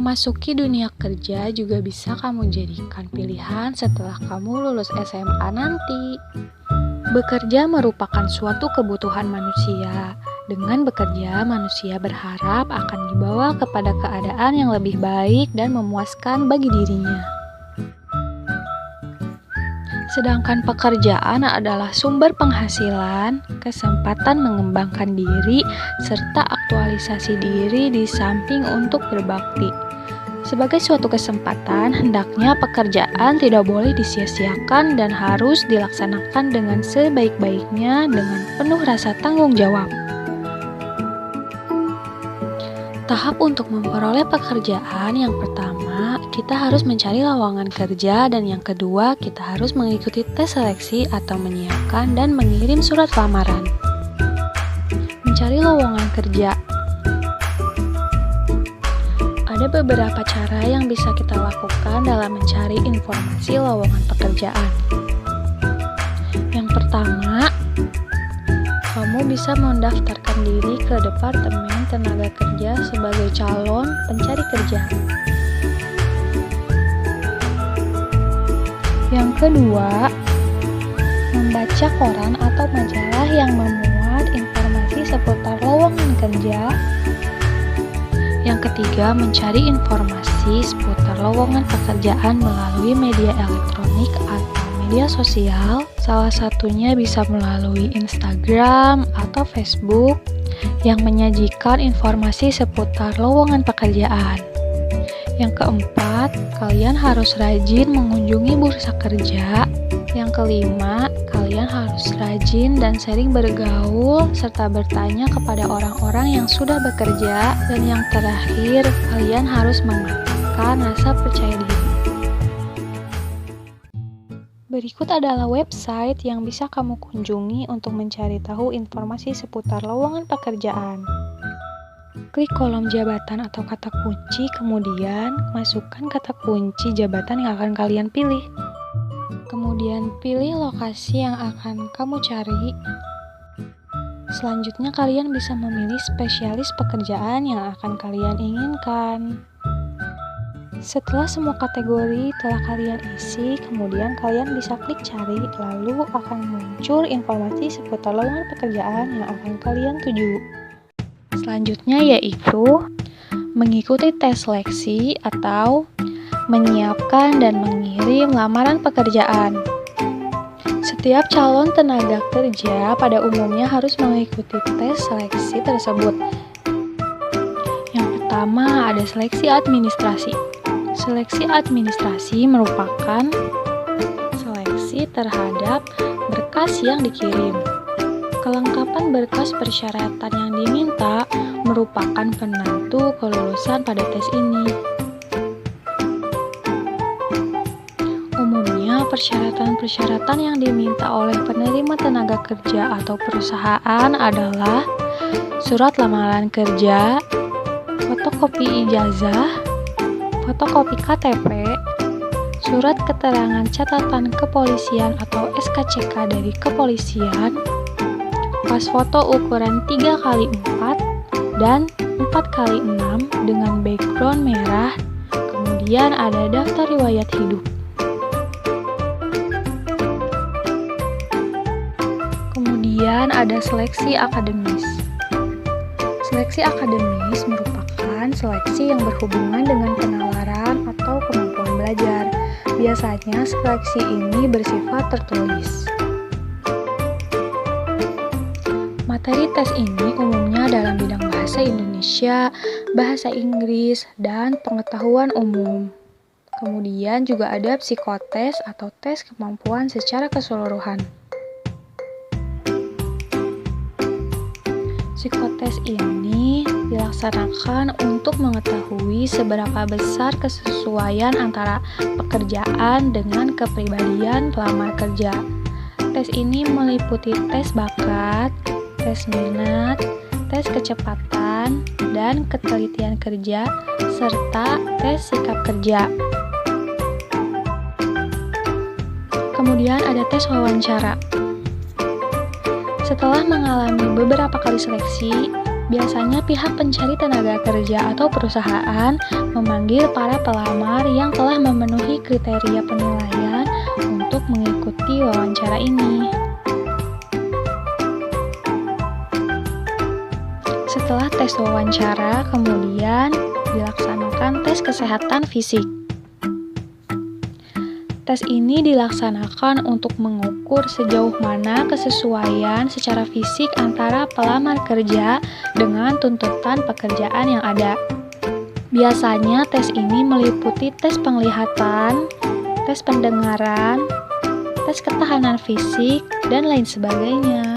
Memasuki dunia kerja juga bisa kamu jadikan pilihan setelah kamu lulus SMA nanti. Bekerja merupakan suatu kebutuhan manusia. Dengan bekerja, manusia berharap akan dibawa kepada keadaan yang lebih baik dan memuaskan bagi dirinya. Sedangkan pekerjaan adalah sumber penghasilan, kesempatan mengembangkan diri, serta aktualisasi diri di samping untuk berbakti. Sebagai suatu kesempatan, hendaknya pekerjaan tidak boleh disia-siakan dan harus dilaksanakan dengan sebaik-baiknya dengan penuh rasa tanggung jawab. Tahap untuk memperoleh pekerjaan yang pertama, kita harus mencari lowongan kerja, dan yang kedua, kita harus mengikuti tes seleksi atau menyiapkan dan mengirim surat lamaran. Mencari lowongan kerja. Ada beberapa cara yang bisa kita lakukan dalam mencari informasi lowongan pekerjaan. Yang pertama, kamu bisa mendaftarkan diri ke Departemen Tenaga Kerja sebagai calon pencari kerja. Yang kedua, membaca koran atau majalah yang memuat informasi seputar lowongan kerja. Yang ketiga, mencari informasi seputar lowongan pekerjaan melalui media elektronik atau media sosial. Salah satunya bisa melalui Instagram atau Facebook yang menyajikan informasi seputar lowongan pekerjaan. Yang keempat, kalian harus rajin mengunjungi bursa kerja. Yang kelima, kalian harus rajin dan sering bergaul serta bertanya kepada orang-orang yang sudah bekerja. Dan yang terakhir, kalian harus memantapkan rasa percaya diri. Berikut adalah website yang bisa kamu kunjungi untuk mencari tahu informasi seputar lowongan pekerjaan. Klik kolom jabatan atau kata kunci, kemudian masukkan kata kunci jabatan yang akan kalian pilih. Kemudian pilih lokasi yang akan kamu cari. Selanjutnya kalian bisa memilih spesialis pekerjaan yang akan kalian inginkan. Setelah semua kategori telah kalian isi, kemudian kalian bisa klik cari, lalu akan muncul informasi seputar lowongan pekerjaan yang akan kalian tuju. Selanjutnya yaitu mengikuti tes seleksi atau menyiapkan dan mengirim lamaran pekerjaan. Setiap calon tenaga kerja pada umumnya harus mengikuti tes seleksi tersebut. Yang pertama ada seleksi administrasi. Seleksi administrasi merupakan seleksi terhadap berkas yang dikirim. Kelengkapan berkas persyaratan yang diminta merupakan penentu kelulusan pada tes ini. Umumnya, persyaratan-persyaratan yang diminta oleh penerima tenaga kerja atau perusahaan adalah surat lamaran kerja, fotokopi ijazah, fotokopi KTP, surat keterangan catatan kepolisian atau SKCK dari kepolisian, pas foto ukuran 3x4 dan 4x6 dengan background merah, kemudian ada daftar riwayat hidup. Kemudian ada seleksi akademis. Seleksi akademis merupakan seleksi yang berhubungan dengan penalaran atau kemampuan belajar. Biasanya seleksi ini bersifat tertulis. Materi tes ini umumnya dalam bidang bahasa Indonesia, bahasa Inggris, dan pengetahuan umum. Kemudian juga ada psikotes atau tes kemampuan secara keseluruhan. Psikotes ini dilaksanakan untuk mengetahui seberapa besar kesesuaian antara pekerjaan dengan kepribadian pelamar kerja. Tes ini meliputi tes bakat, tes minat, tes kecepatan, dan ketelitian kerja, serta tes sikap kerja. Kemudian ada tes wawancara. Setelah mengalami beberapa kali seleksi, Biasanya pihak pencari tenaga kerja atau perusahaan memanggil para pelamar yang telah memenuhi kriteria penilaian untuk mengikuti wawancara ini. Setelah tes wawancara, kemudian dilaksanakan tes kesehatan fisik. Tes ini dilaksanakan untuk mengukur sejauh mana kesesuaian secara fisik antara pelamar kerja dengan tuntutan pekerjaan yang ada. Biasanya tes ini meliputi tes penglihatan, tes pendengaran, tes ketahanan fisik, dan lain sebagainya.